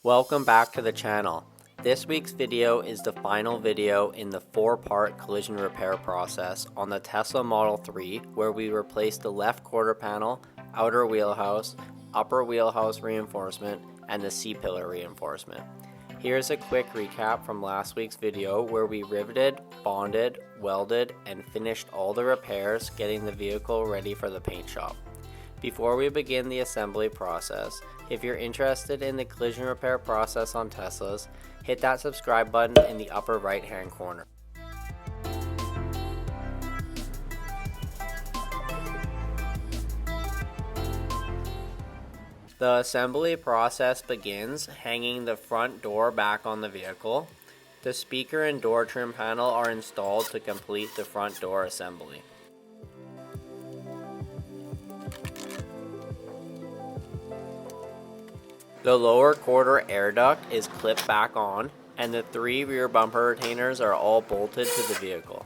Welcome back to the channel. This week's video is the final video in the 4-part collision repair process on the Tesla Model 3, where we replaced the left quarter panel, outer wheelhouse, upper wheelhouse reinforcement, and the C-pillar reinforcement. Here's a quick recap from last week's video where we riveted, bonded, welded, and finished all the repairs, getting the vehicle ready for the paint shop. Before we begin the assembly process, if you're interested in the collision repair process on Teslas, hit that subscribe button in the upper right hand corner. The assembly process begins hanging the front door back on the vehicle. The speaker and door trim panel are installed to complete the front door assembly. The lower quarter air duct is clipped back on, and the 3 rear bumper retainers are all bolted to the vehicle.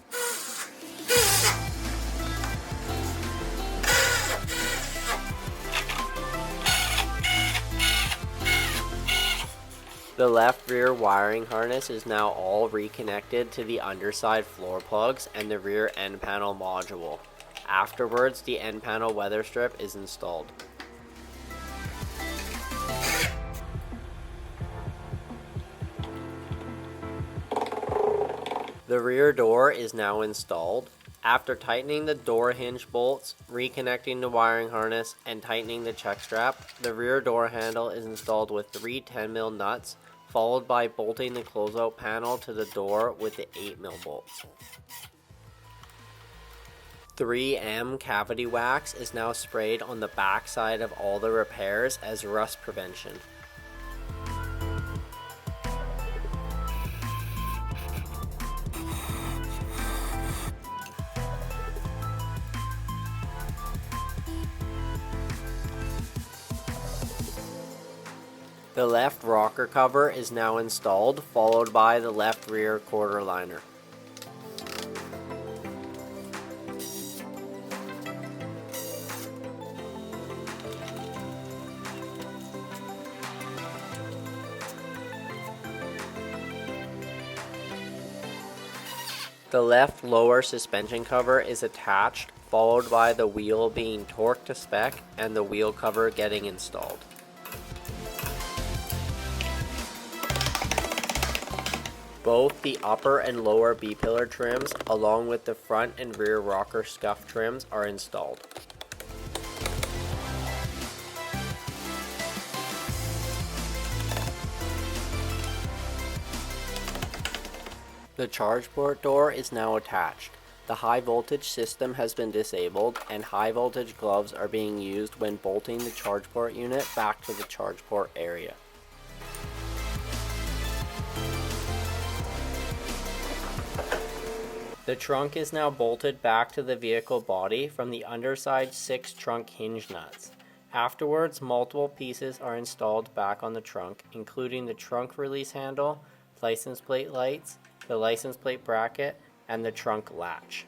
The left rear wiring harness is now all reconnected to the underside floor plugs and the rear end panel module. Afterwards, the end panel weather strip is installed. The rear door is now installed. After tightening the door hinge bolts, reconnecting the wiring harness, and tightening the check strap, the rear door handle is installed with 3 10mm nuts, followed by bolting the closeout panel to the door with the 8mm bolts. 3M cavity wax is now sprayed on the back side of all the repairs as rust prevention. The left rocker cover is now installed, followed by the left rear quarter liner. The left lower suspension cover is attached, followed by the wheel being torqued to spec and the wheel cover getting installed. Both the upper and lower B-pillar trims, along with the front and rear rocker scuff trims, are installed. The charge port door is now attached. The high voltage system has been disabled, and high voltage gloves are being used when bolting the charge port unit back to the charge port area. The trunk is now bolted back to the vehicle body from the underside 6 trunk hinge nuts. Afterwards, multiple pieces are installed back on the trunk, including the trunk release handle, license plate lights, the license plate bracket, and the trunk latch.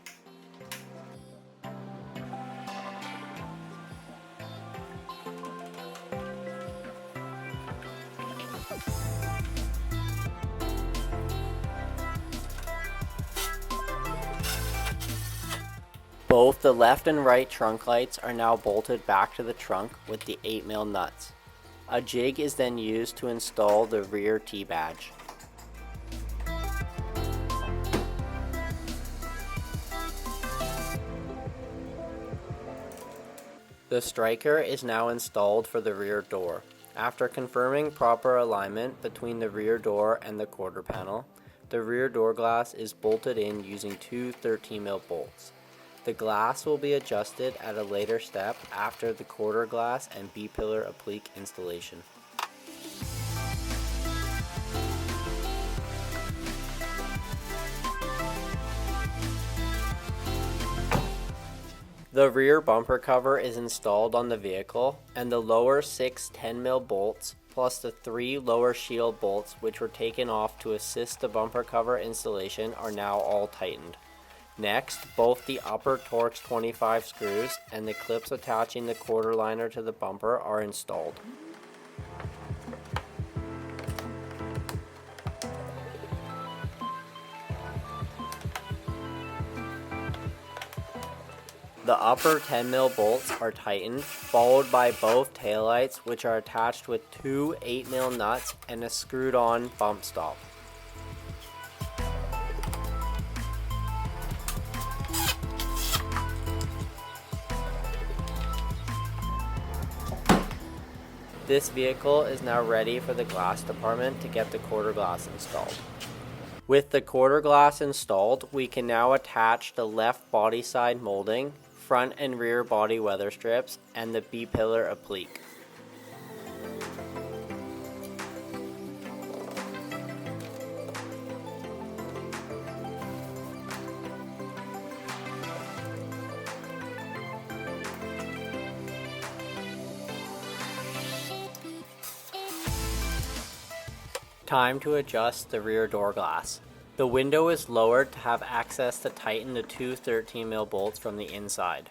Both the left and right trunk lights are now bolted back to the trunk with the 8mm nuts. A jig is then used to install the rear T-badge. The striker is now installed for the rear door. After confirming proper alignment between the rear door and the quarter panel, the rear door glass is bolted in using 2 13mm bolts. The glass will be adjusted at a later step after the quarter glass and B-pillar applique installation. The rear bumper cover is installed on the vehicle, and the lower 6 10mm bolts plus the 3 lower shield bolts, which were taken off to assist the bumper cover installation, are now all tightened. Next, both the upper Torx 25 screws and the clips attaching the quarter liner to the bumper are installed. The upper 10mm bolts are tightened, followed by both taillights, which are attached with two 8mm nuts and a screwed on bump stop. This vehicle is now ready for the glass department to get the quarter glass installed. With the quarter glass installed, we can now attach the left body side molding, front and rear body weather strips, and the B-pillar applique. Time to adjust the rear door glass. The window is lowered to have access to tighten the two 13mm bolts from the inside.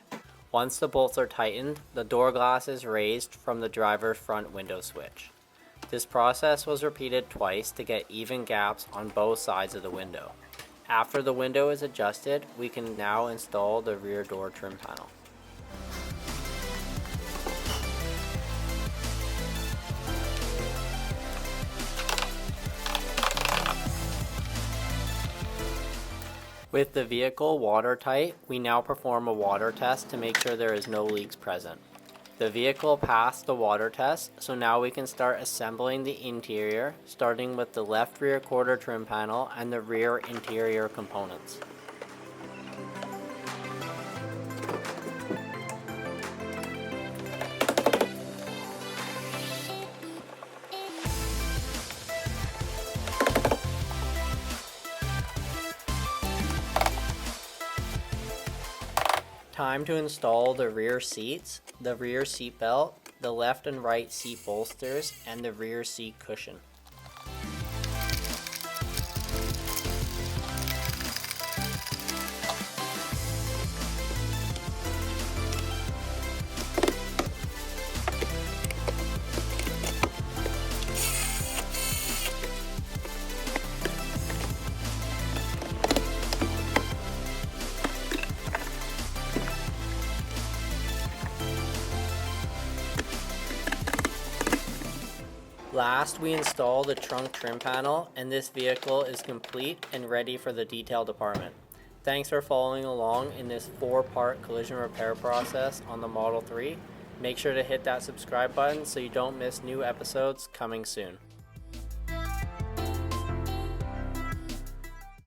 Once the bolts are tightened, the door glass is raised from the driver's front window switch. This process was repeated twice to get even gaps on both sides of the window. After the window is adjusted, we can now install the rear door trim panel. With the vehicle watertight, we now perform a water test to make sure there is no leaks present. The vehicle passed the water test, so now we can start assembling the interior, starting with the left rear quarter trim panel and the rear interior components. Time to install the rear seats, the rear seat belt, the left and right seat bolsters, and the rear seat cushion. Last, we install the trunk trim panel, and this vehicle is complete and ready for the detail department. Thanks for following along in this 4-part collision repair process on the Model 3. Make sure to hit that subscribe button so you don't miss new episodes coming soon.